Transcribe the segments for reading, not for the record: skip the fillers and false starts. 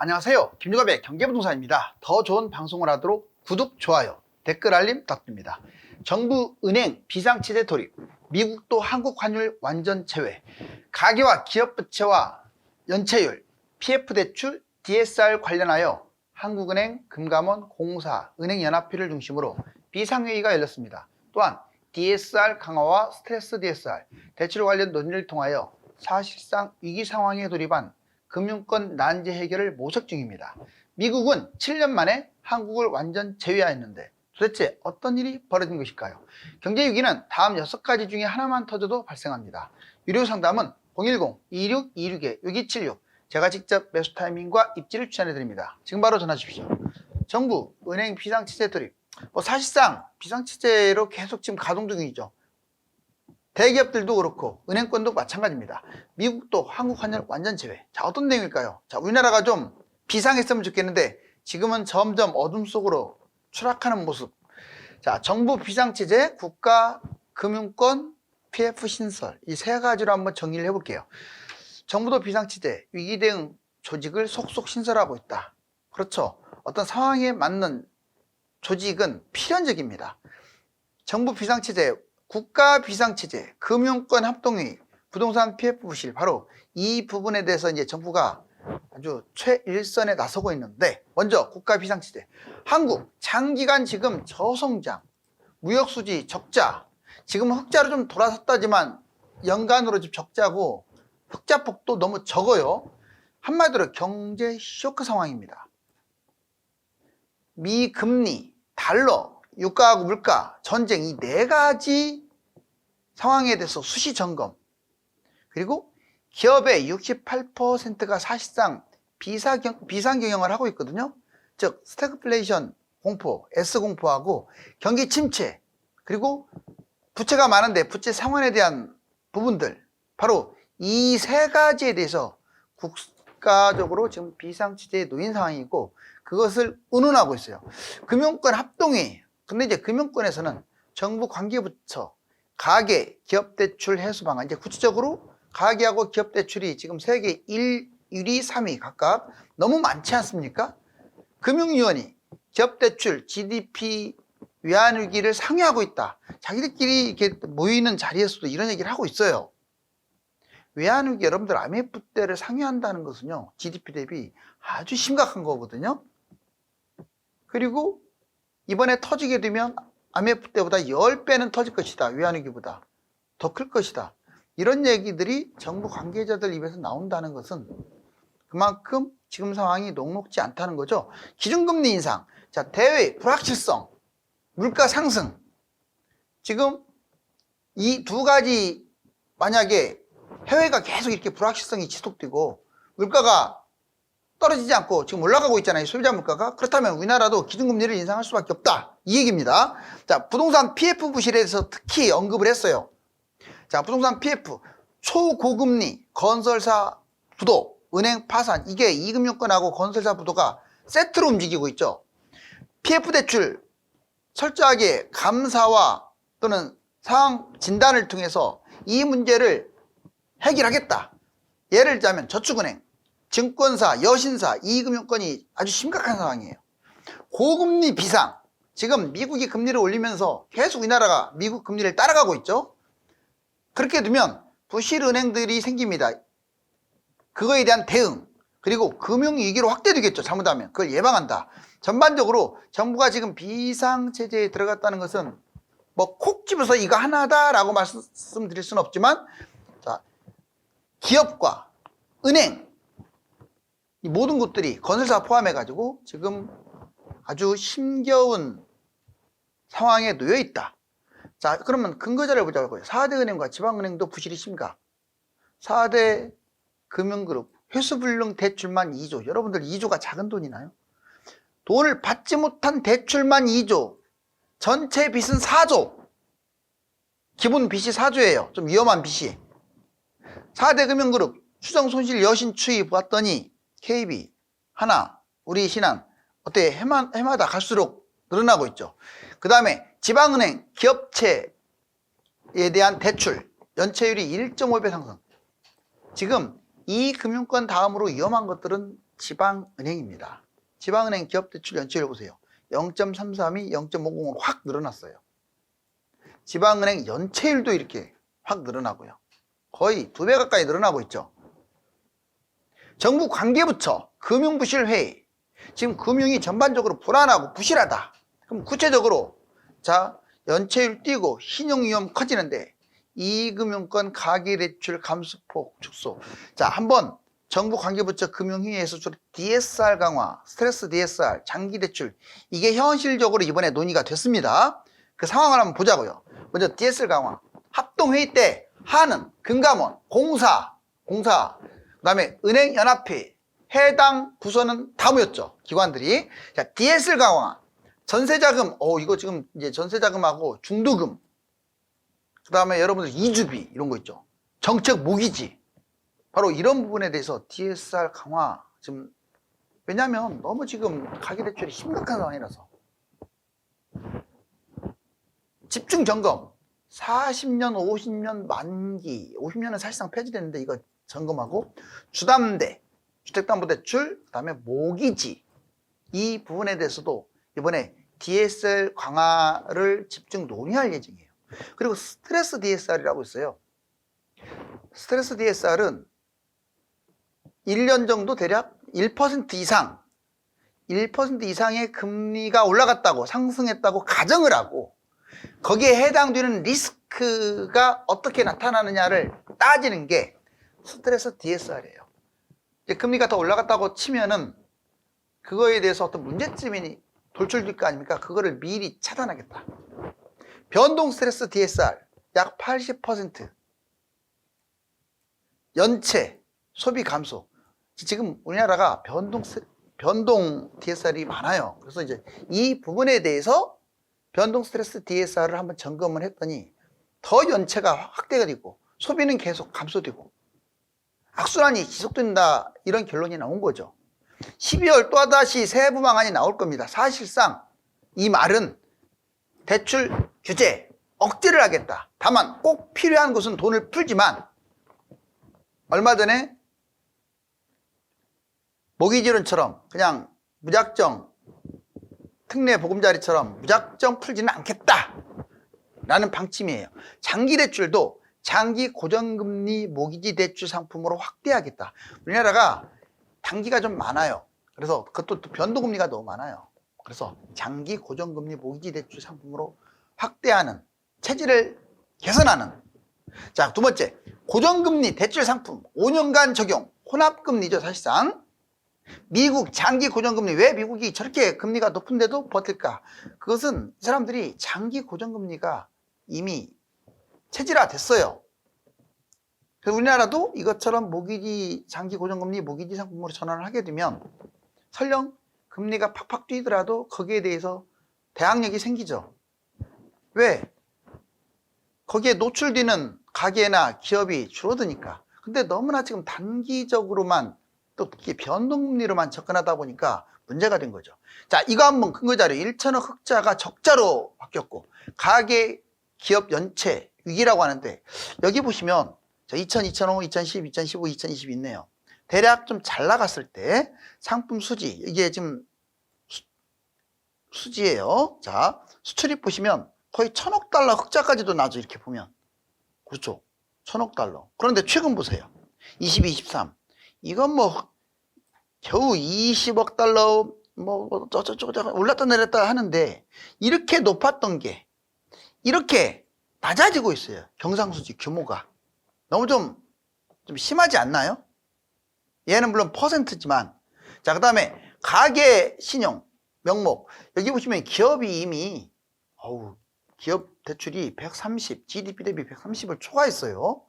안녕하세요. 김유갑의 경제부동산입니다. 더 좋은 방송을 하도록 구독, 좋아요, 댓글 알림 부탁드립니다. 정부 은행 비상치대 돌입, 미국도 한국 환율 완전 제외, 가계와 기업부채와 연체율, PF대출, DSR 관련하여 한국은행, 금감원, 공사, 은행연합회를 중심으로 비상회의가 열렸습니다. 또한 DSR 강화와 스트레스 DSR, 대출 관련 논의를 통하여 사실상 위기 상황에 돌입한 금융권 난제 해결을 모색 중입니다. 미국은 7년 만에 한국을 완전 제외하였는데 도대체 어떤 일이 벌어진 것일까요? 경제위기는 다음 6가지 중에 하나만 터져도 발생합니다. 유료 상담은 010-2626-6276 제가 직접 매수 타이밍과 입지를 추천해드립니다. 지금 바로 전화 주십시오. 정부, 은행 비상치대 돌입, 사실상 비상치대로 계속 지금 가동 중이죠. 대기업들도 그렇고 은행권도 마찬가지입니다. 미국도 한국 환율 완전 제외. 자, 어떤 내용일까요? 자, 우리나라가 좀 비상했으면 좋겠는데 지금은 점점 어둠 속으로 추락하는 모습. 자, 정부 비상체제, 국가 금융권, PF 신설, 이 세 가지로 한번 정리를 해볼게요. 정부도 비상체제, 위기 대응 조직을 속속 신설하고 있다. 그렇죠. 어떤 상황에 맞는 조직은 필연적입니다. 정부 비상체제, 국가 비상체제, 금융권 합동회의, 부동산 PF 부실, 바로 이 부분에 대해서 이제 정부가 아주 최일선에 나서고 있는데, 먼저 국가 비상체제. 한국 장기간 지금 저성장, 무역수지 적자, 지금 흑자로 좀 돌아섰다지만 연간으로 지금 적자고 흑자폭도 너무 적어요. 한마디로 경제 쇼크 상황입니다. 미금리, 달러, 유가하고 물가, 전쟁, 이 네 가지 상황에 대해서 수시 점검. 그리고 기업의 68%가 사실상 비상경영을 하고 있거든요. 즉 스태그플레이션 공포, S공포하고 경기 침체, 그리고 부채가 많은데 부채 상환에 대한 부분들, 바로 이 세 가지에 대해서 국가적으로 지금 비상치대에 놓인 상황이고 그것을 운운하고 있어요. 금융권 합동회의. 근데 이제 금융권에서는 정부 관계부처, 가계, 기업대출 해소 방안, 이제 구체적으로 가계하고 기업대출이 지금 세계 1위, 3위 각각 너무 많지 않습니까? 금융위원회, 기업대출, GDP 외환위기를 상회하고 있다. 자기들끼리 이렇게 모이는 자리에서도 이런 얘기를 하고 있어요. 외환위기, 여러분들 IMF 때를 상회한다는 것은요, GDP 대비 아주 심각한 거거든요. 그리고 이번에 터지게 되면 IMF 때보다 10배는 터질 것이다. 외환위기보다 더 클 것이다. 이런 얘기들이 정부 관계자들 입에서 나온다는 것은 그만큼 지금 상황이 녹록지 않다는 거죠. 기준금리 인상, 자, 대외 불확실성, 물가 상승. 지금 이 두 가지, 만약에 해외가 계속 이렇게 불확실성이 지속되고 물가가 떨어지지 않고 지금 올라가고 있잖아요. 소비자 물가가. 그렇다면 우리나라도 기준금리를 인상할 수밖에 없다. 이 얘기입니다. 자, 부동산 PF 부실에 대해서 특히 언급을 했어요. 자, 부동산 PF, 초고금리, 건설사 부도, 은행 파산, 이게 이금융권하고 건설사 부도가 세트로 움직이고 있죠. PF 대출 철저하게 감사와 또는 상황 진단을 통해서 이 문제를 해결하겠다. 예를 들자면 저축은행, 증권사, 여신사, 이금융권이 아주 심각한 상황이에요. 고금리 비상, 지금 미국이 금리를 올리면서 계속 우리나라가 미국 금리를 따라가고 있죠. 그렇게 되면 부실은행들이 생깁니다. 그거에 대한 대응, 그리고 금융위기로 확대되겠죠. 잘못하면 그걸 예방한다. 전반적으로 정부가 지금 비상체제에 들어갔다는 것은 뭐 콕 집어서 이거 하나다라고 말씀드릴 수는 없지만, 자, 기업과 은행, 이 모든 곳들이 건설사 포함해가지고 지금 아주 힘겨운 상황에 놓여 있다. 자, 그러면 근거자를 보자고요. 4대 은행과 지방은행도 부실이 심각. 4대 금융그룹, 회수불능 대출만 2조. 여러분들 2조가 작은 돈이나요? 돈을 받지 못한 대출만 2조. 전체 빚은 4조. 기본 빚이 4조예요. 좀 위험한 빚이. 4대 금융그룹, 추정손실 여신 추이 보았더니 KB, 하나, 우리신한, 어때? 해마다 갈수록 늘어나고 있죠. 그 다음에 지방은행, 기업체에 대한 대출, 연체율이 1.5배 상승. 지금 이 금융권 다음으로 위험한 것들은 지방은행입니다. 지방은행 기업대출 연체율 보세요. 0.332, 0.50으로 확 늘어났어요. 지방은행 연체율도 이렇게 확 늘어나고요. 거의 2배 가까이 늘어나고 있죠. 정부 관계부처 금융부실회의. 지금 금융이 전반적으로 불안하고 부실하다. 그럼 구체적으로 자 연체율 뛰고 신용위험 커지는데 이금융권 가계대출 감소폭 축소. 자 한번 정부 관계부처 금융회의에서 주로 DSR 강화, 스트레스 DSR, 장기대출 이게 현실적으로 이번에 논의가 됐습니다. 그 상황을 한번 보자고요. 먼저 DSR 강화. 합동회의 때 한은, 금감원, 공사 그다음에 은행연합회 해당 부서는 다 모였죠. 기관들이. 자, DSR 강화. 전세자금, 이거 지금 이제 전세자금하고 중도금. 그다음에 여러분들 이주비 이런 거 있죠. 정책 모기지. 바로 이런 부분에 대해서 DSR 강화 지금 왜냐하면 너무 지금 가계대출이 심각한 상황이라서 집중 점검 40년, 50년 만기 50년은 사실상 폐지됐는데 이거 점검하고 주담대, 주택담보대출, 그다음에 모기지 이 부분에 대해서도 이번에 DSR 강화를 집중 논의할 예정이에요. 그리고 스트레스 DSR이라고 있어요. 스트레스 DSR은 1년 정도 대략 1% 이상의 금리가 올라갔다고 상승했다고 가정을 하고 거기에 해당되는 리스크가 어떻게 나타나느냐를 따지는 게 스트레스 DSR이에요. 이제 금리가 더 올라갔다고 치면은 그거에 대해서 어떤 문제점이 돌출될 거 아닙니까? 그거를 미리 차단하겠다. 변동 스트레스 DSR 약 80%. 연체, 소비 감소. 지금 우리나라가 변동 DSR이 많아요. 그래서 이제 이 부분에 대해서 변동 스트레스 DSR을 한번 점검을 했더니 더 연체가 확대가 되고 소비는 계속 감소되고 악순환이 지속된다 이런 결론이 나온 거죠. 12월 또다시 세부 방안이 나올 겁니다. 사실상 이 말은 대출 규제 억제를 하겠다. 다만 꼭 필요한 것은 돈을 풀지만 얼마 전에 모기지론처럼 그냥 무작정 특례 보금자리처럼 무작정 풀지는 않겠다 라는 방침이에요. 장기 대출도 장기 고정금리 모기지 대출 상품으로 확대하겠다. 우리나라가 단기가 좀 많아요. 그래서 그것도 변동금리가 너무 많아요. 그래서 장기 고정금리 모기지 대출 상품으로 확대하는 체질을 개선하는. 자, 두 번째 고정금리 대출 상품 5년간 적용 혼합금리죠. 사실상 미국 장기 고정금리. 왜 미국이 저렇게 금리가 높은데도 버틸까? 그것은 이 사람들이 장기 고정금리가 이미 체질화 됐어요. 그래서 우리나라도 이것처럼 모기지 장기 고정금리 모기지 상품으로 전환을 하게 되면 설령 금리가 팍팍 뛰더라도 거기에 대해서 대항력이 생기죠. 왜? 거기에 노출되는 가계나 기업이 줄어드니까. 근데 너무나 지금 단기적으로만 또 특히 변동금리로만 접근하다 보니까 문제가 된 거죠. 자, 이거 한번 근거자료 1천억 흑자가 적자로 바뀌었고 가계 기업 연체 위기라고 하는데 여기 보시면 2000, 2005, 2010, 2015, 2020 있네요. 대략 좀 잘 나갔을 때 상품 수지 이게 지금 수지예요. 자, 수출입 보시면 거의 1000억 달러 흑자까지도 나죠. 이렇게 보면. 그렇죠. 1000억 달러. 그런데 최근 보세요. 22, 23. 이건 뭐 겨우 20억 달러 뭐 어쩌고저쩌고 올랐다 내렸다 하는데 이렇게 높았던 게 이렇게 낮아지고 있어요. 경상수지 규모가. 너무 좀 심하지 않나요? 얘는 물론 퍼센트지만. 자, 그 다음에 가계 신용 명목. 여기 보시면 기업이 이미 기업 대출이 130, GDP 대비 130을 초과했어요.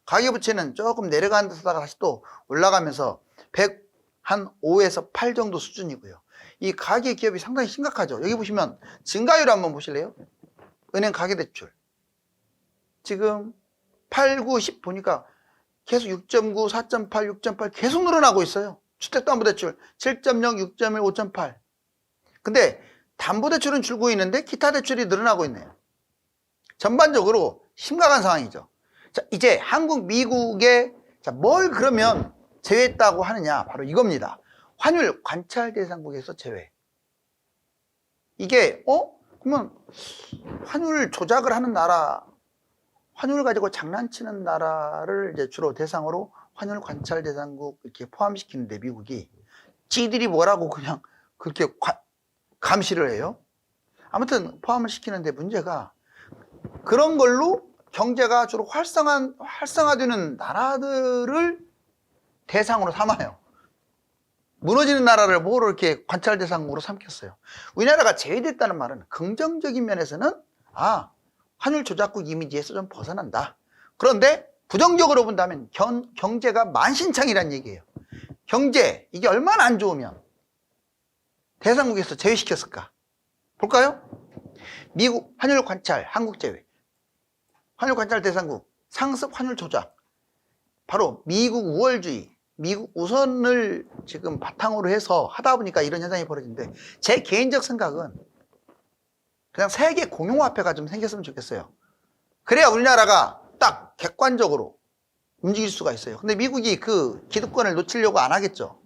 가계부채는 조금 내려가는 데다가 다시 또 올라가면서 105에서 8 정도 수준이고요. 이 가계 기업이 상당히 심각하죠. 여기 보시면 증가율 한번 보실래요? 은행 가계대출. 지금 8, 9, 10 보니까 계속 6.9, 4.8, 6.8 계속 늘어나고 있어요. 주택담보대출 7.0, 6.1, 5.8. 근데 담보대출은 줄고 있는데 기타 대출이 늘어나고 있네요. 전반적으로 심각한 상황이죠. 자, 이제 한국, 미국에 뭘 그러면 제외했다고 하느냐? 바로 이겁니다. 환율 관찰 대상국에서 제외. 이게 그러면 환율 조작을 하는 나라, 환율을 가지고 장난치는 나라를 이제 주로 대상으로 환율 관찰 대상국 이렇게 포함시키는데 미국이 지들이 뭐라고 그냥 그렇게 감시를 해요? 아무튼 포함을 시키는데 문제가 그런 걸로 경제가 주로 활성화되는 나라들을 대상으로 삼아요. 무너지는 나라를 뭐로 이렇게 관찰 대상으로 삼겠어요. 우리나라가 제외됐다는 말은 긍정적인 면에서는 환율 조작국 이미지에서 좀 벗어난다. 그런데 부정적으로 본다면 경제가 만신창이란 얘기예요. 경제 이게 얼마나 안 좋으면 대상국에서 제외시켰을까? 볼까요? 미국 환율 관찰 한국 제외. 환율 관찰 대상국 상습 환율 조작. 바로 미국 우월주의, 미국 우선을 지금 바탕으로 해서 하다 보니까 이런 현상이 벌어지는데 제 개인적 생각은 그냥 세계 공용화폐가 좀 생겼으면 좋겠어요. 그래야 우리나라가 딱 객관적으로 움직일 수가 있어요. 근데 미국이 그 기득권을 놓치려고 안 하겠죠.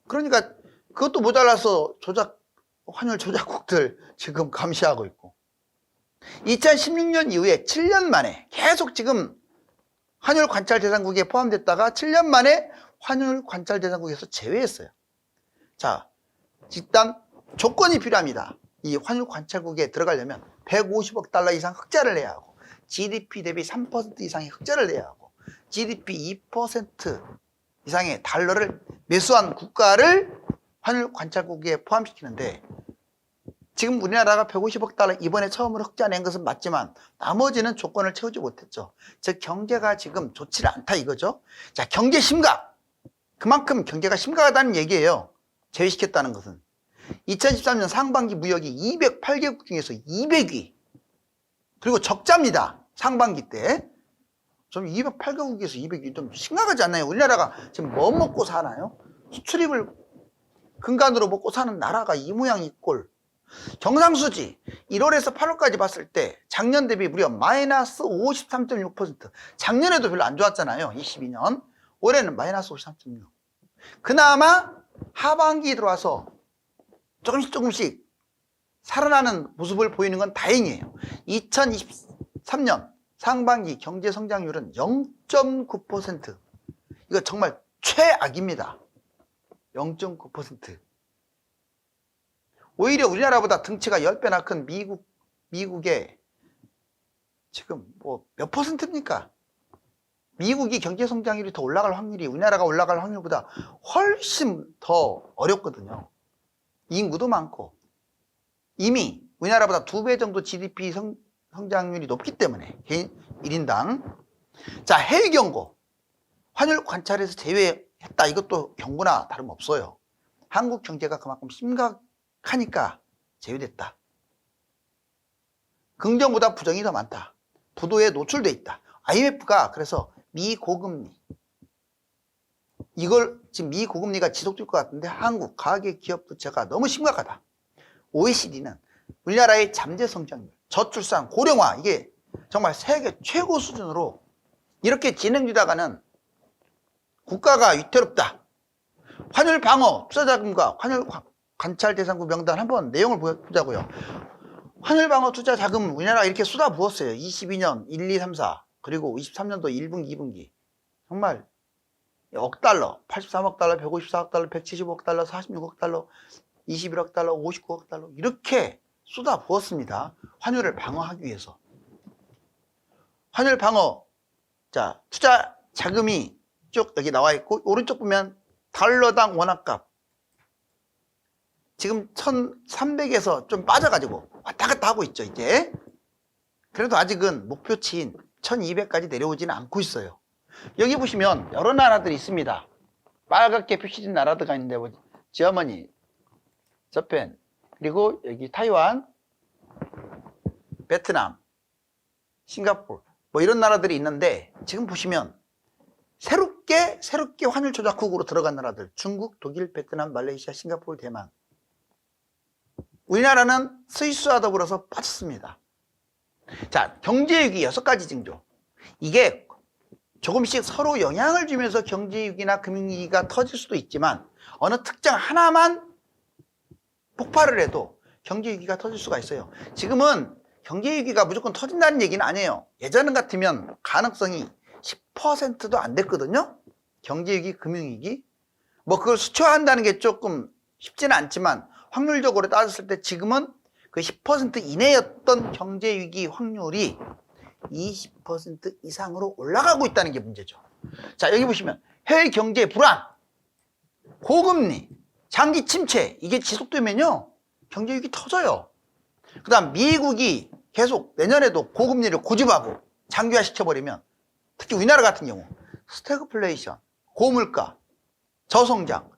그러니까 그것도 모자라서 환율 조작국들 지금 감시하고 있고 2016년 이후에 7년 만에 계속 지금 환율 관찰 대상국에 포함됐다가 7년 만에 환율 관찰 대상국에서 제외했어요. 자, 일단 조건이 필요합니다. 이 환율 관찰국에 들어가려면 150억 달러 이상 흑자를 내야 하고 GDP 대비 3% 이상의 흑자를 내야 하고 GDP 2% 이상의 달러를 매수한 국가를 환율 관찰국에 포함시키는데 지금 우리나라가 150억 달러 이번에 처음으로 흑자 낸 것은 맞지만 나머지는 조건을 채우지 못했죠. 즉 경제가 지금 좋지 않다 이거죠. 자, 경제 심각. 그만큼 경제가 심각하다는 얘기예요. 제외시켰다는 것은. 2013년 상반기 무역이 208개국 중에서 200위. 그리고 적자입니다. 상반기 때. 좀 208개국에서 200위 좀 심각하지 않나요? 우리나라가 지금 뭐 먹고 사나요? 수출입을 근간으로 먹고 사는 나라가 이 모양 이 꼴. 경상수지 1월에서 8월까지 봤을 때 작년 대비 무려 마이너스 53.6%. 작년에도 별로 안 좋았잖아요. 22년. 올해는 마이너스 53.6. 그나마 하반기 들어와서 조금씩 살아나는 모습을 보이는 건 다행이에요. 2023년 상반기 경제 성장률은 0.9%. 이거 정말 최악입니다. 0.9%. 오히려 우리나라보다 등치가 10배나 큰 미국의 지금 뭐 몇 퍼센트입니까? 미국이 경제 성장률이 더 올라갈 확률이 우리나라가 올라갈 확률보다 훨씬 더 어렵거든요. 인구도 많고 이미 우리나라보다 2배 정도 GDP 성장률이 높기 때문에 개인 1인당. 자, 해외 경고. 환율 관찰에서 제외했다. 이것도 경고나 다름없어요. 한국 경제가 그만큼 심각하니까 제외됐다. 긍정보다 부정이 더 많다. 부도에 노출돼 있다. IMF가 그래서 미고금리, 이걸 지금 미고금리가 지속될 것 같은데 한국 가계기업 부채가 너무 심각하다. OECD는 우리나라의 잠재 성장률, 저출산, 고령화 이게 정말 세계 최고 수준으로 이렇게 진행되다가는 국가가 위태롭다. 환율 방어 투자자금과 환율 관찰 대상국 명단 한번 내용을 보자고요. 환율 방어 투자 자금 우리나라가 이렇게 쏟아부었어요. 22년 1, 2, 3, 4 그리고 23년도 1분기, 2분기 정말 억 달러, 83억 달러, 154억 달러, 175억 달러, 46억 달러, 21억 달러, 59억 달러 이렇게 쏟아부었습니다. 환율을 방어하기 위해서. 환율 방어, 자, 투자 자금이 쭉 여기 나와 있고 오른쪽 보면 달러당 원화값 지금 1300에서 좀 빠져가지고 왔다 갔다 하고 있죠 이제. 그래도 아직은 목표치인 1200까지 내려오지는 않고 있어요. 여기 보시면 여러 나라들이 있습니다. 빨갛게 표시된 나라들가 있는데 뭐 저머니, 저펜, 그리고 여기 타이완, 베트남, 싱가포르 뭐 이런 나라들이 있는데 지금 보시면 새롭게 환율 조작국으로 들어간 나라들 중국, 독일, 베트남, 말레이시아, 싱가포르, 대만. 우리나라는 스위스와 더불어서 빠졌습니다. 자, 경제위기 6가지 징조. 이게 조금씩 서로 영향을 주면서 경제위기나 금융위기가 터질 수도 있지만 어느 특정 하나만 폭발을 해도 경제위기가 터질 수가 있어요. 지금은 경제위기가 무조건 터진다는 얘기는 아니에요. 예전 같으면 가능성이 10%도 안 됐거든요. 경제위기, 금융위기. 뭐 그걸 수치화한다는 게 조금 쉽지는 않지만 확률적으로 따졌을 때 지금은 그 10% 이내였던 경제위기 확률이 20% 이상으로 올라가고 있다는 게 문제죠. 자, 여기 보시면 해외 경제 불안, 고금리, 장기 침체 이게 지속되면요 경제위기 터져요. 그 다음 미국이 계속 내년에도 고금리를 고집하고 장기화 시켜버리면 특히 우리나라 같은 경우 스태그플레이션, 고물가, 저성장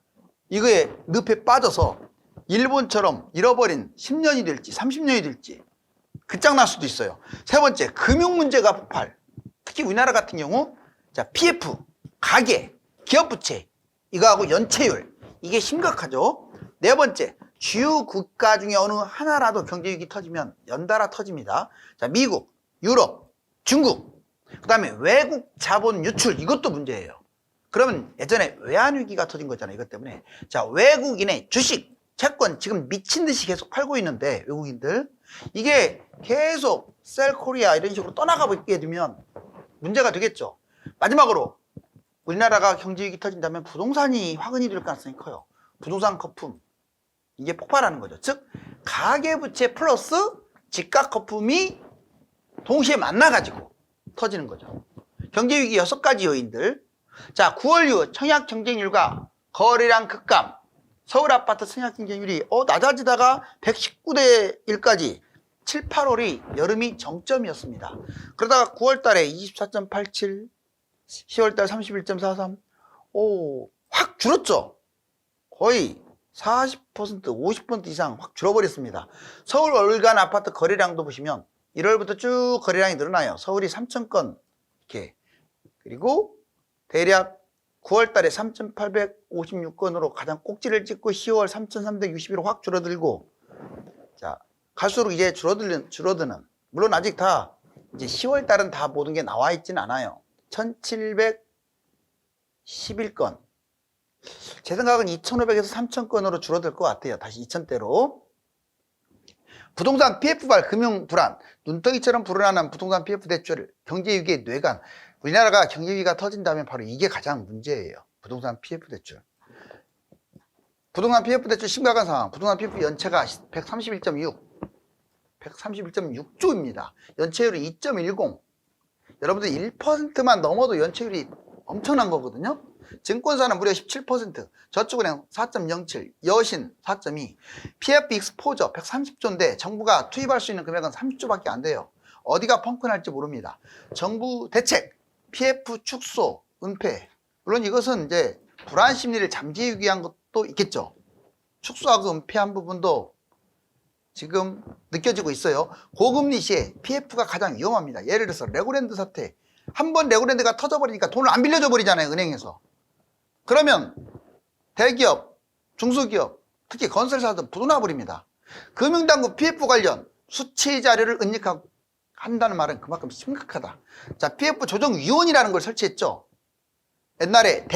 이거에 늪에 빠져서 일본처럼 잃어버린 10년이 될지 30년이 될지 끝장날 수도 있어요. 세 번째, 금융 문제가 폭발. 특히 우리나라 같은 경우 자 PF, 가계, 기업부채 이거하고 연체율 이게 심각하죠. 네 번째, 주요 국가 중에 어느 하나라도 경제위기 터지면 연달아 터집니다. 자, 미국, 유럽, 중국, 그 다음에 외국 자본 유출 이것도 문제예요. 그러면 예전에 외환위기가 터진 거잖아요. 이것 때문에. 자, 외국인의 주식, 채권 지금 미친 듯이 계속 팔고 있는데 외국인들 이게 계속 셀코리아 이런 식으로 떠나가고 있게 되면 문제가 되겠죠. 마지막으로 우리나라가 경제위기 터진다면 부동산이 화근이 될 가능성이 커요. 부동산 거품 이게 폭발하는 거죠. 즉 가계부채 플러스 집값 거품이 동시에 만나가지고 터지는 거죠. 경제위기 6가지 요인들. 자, 9월 이후 청약 경쟁률과 거래량 급감, 서울 아파트 청약 경쟁률이 낮아지다가 119대 1까지 7, 8월이 여름이 정점이었습니다. 그러다가 9월 달에 24.87, 10월 달 31.43, 확 줄었죠. 거의 40%, 50% 이상 확 줄어버렸습니다. 서울 월간 아파트 거래량도 보시면 1월부터 쭉 거래량이 늘어나요. 서울이 3,000건 이렇게. 그리고 대략 9월 달에 3,856건으로 가장 꼭지를 찍고 10월 3,361로 확 줄어들고 자, 갈수록 이제 줄어드는 물론 아직 다 이제 10월 달은 다 모든 게 나와 있지는 않아요. 1,711건. 제 생각은 2,500에서 3,000건으로 줄어들 것 같아요. 다시 2,000대로. 부동산 PF발 금융 불안, 눈덩이처럼 불어나는 부동산 PF 대출, 경제위기의 뇌관. 우리나라가 경제위기가 터진다면 바로 이게 가장 문제예요. 부동산 PF 대출. 부동산 PF 대출 심각한 상황. 부동산 PF 연체가 131.6조입니다. 연체율이 2.10. 여러분들 1%만 넘어도 연체율이 엄청난 거거든요. 증권사는 무려 17%, 저축은행 4.07, 여신 4.2, PF 익스포저 130조인데 정부가 투입할 수 있는 금액은 30조밖에 안 돼요. 어디가 펑크 날지 모릅니다. 정부 대책, PF 축소, 은폐. 물론 이것은 이제 불안 심리를 잠재우기 위한 것도 있겠죠. 축소하고 은폐한 부분도 지금 느껴지고 있어요. 고금리 시에 PF가 가장 위험합니다. 예를 들어서 레고랜드 사태. 한번 레고랜드가 터져버리니까 돈을 안 빌려줘 버리잖아요, 은행에서. 그러면 대기업, 중소기업, 특히 건설사들은 부도나버립니다. 금융당국 PF 관련 수치 자료를 은닉한다는 말은 그만큼 심각하다. 자, PF 조정위원이라는 걸 설치했죠. 옛날에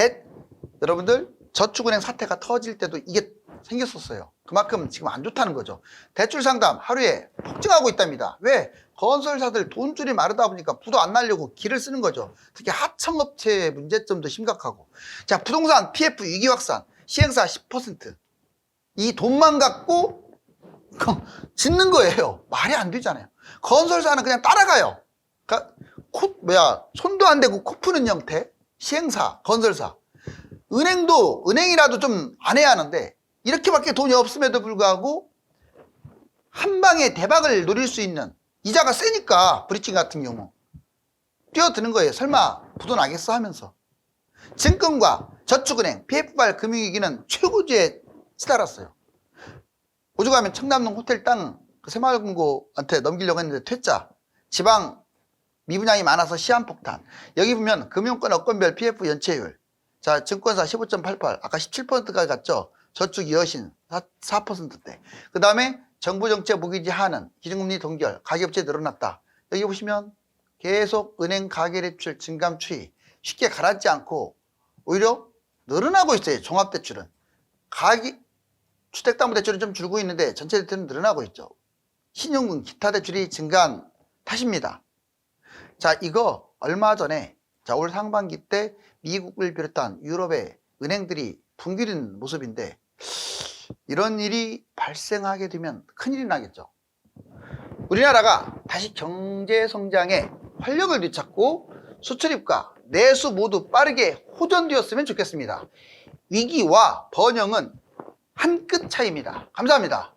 여러분들 저축은행 사태가 터질 때도 이게 생겼었어요. 그만큼 지금 안 좋다는 거죠. 대출 상담 하루에 폭증하고 있답니다. 왜? 건설사들 돈줄이 마르다 보니까 부도 안 날려고 길을 쓰는 거죠. 특히 하청업체의 문제점도 심각하고. 자, 부동산 PF 위기 확산 시행사 10%. 이 돈만 갖고 짓는 거예요. 말이 안 되잖아요. 건설사는 그냥 따라가요. 그러니까 손도 안 대고 코 푸는 형태. 시행사, 건설사. 은행이라도 좀 안 해야 하는데 이렇게밖에 돈이 없음에도 불구하고 한 방에 대박을 노릴 수 있는 이자가 세니까 브리징 같은 경우 뛰어드는 거예요. 설마 부도 나겠어 하면서. 증권과 저축은행, PF발 금융위기는 최고조에 치달았어요. 오죽하면 청담동 호텔 땅 새마을금고한테 넘기려고 했는데 퇴짜, 지방 미분양이 많아서 시한폭탄. 여기 보면 금융권 업권별 PF 연체율. 자, 증권사 15.88, 아까 17%까지 갔죠. 저축 여신 4%대. 그 다음에 정부 정책 무기지 하는 기준금리 동결, 가계부채 늘어났다. 여기 보시면 계속 은행 가계대출 증감 추이, 쉽게 가라앉지 않고 오히려 늘어나고 있어요. 종합대출은. 주택담보대출은 좀 줄고 있는데 전체 대출은 늘어나고 있죠. 신용금, 기타 대출이 증가한 탓입니다. 자, 이거 얼마 전에 올 상반기 때 미국을 비롯한 유럽의 은행들이 붕괴된 모습인데 이런 일이 발생하게 되면 큰일이 나겠죠. 우리나라가 다시 경제 성장에 활력을 되찾고 수출입과 내수 모두 빠르게 호전되었으면 좋겠습니다. 위기와 번영은 한 끗 차이입니다. 감사합니다.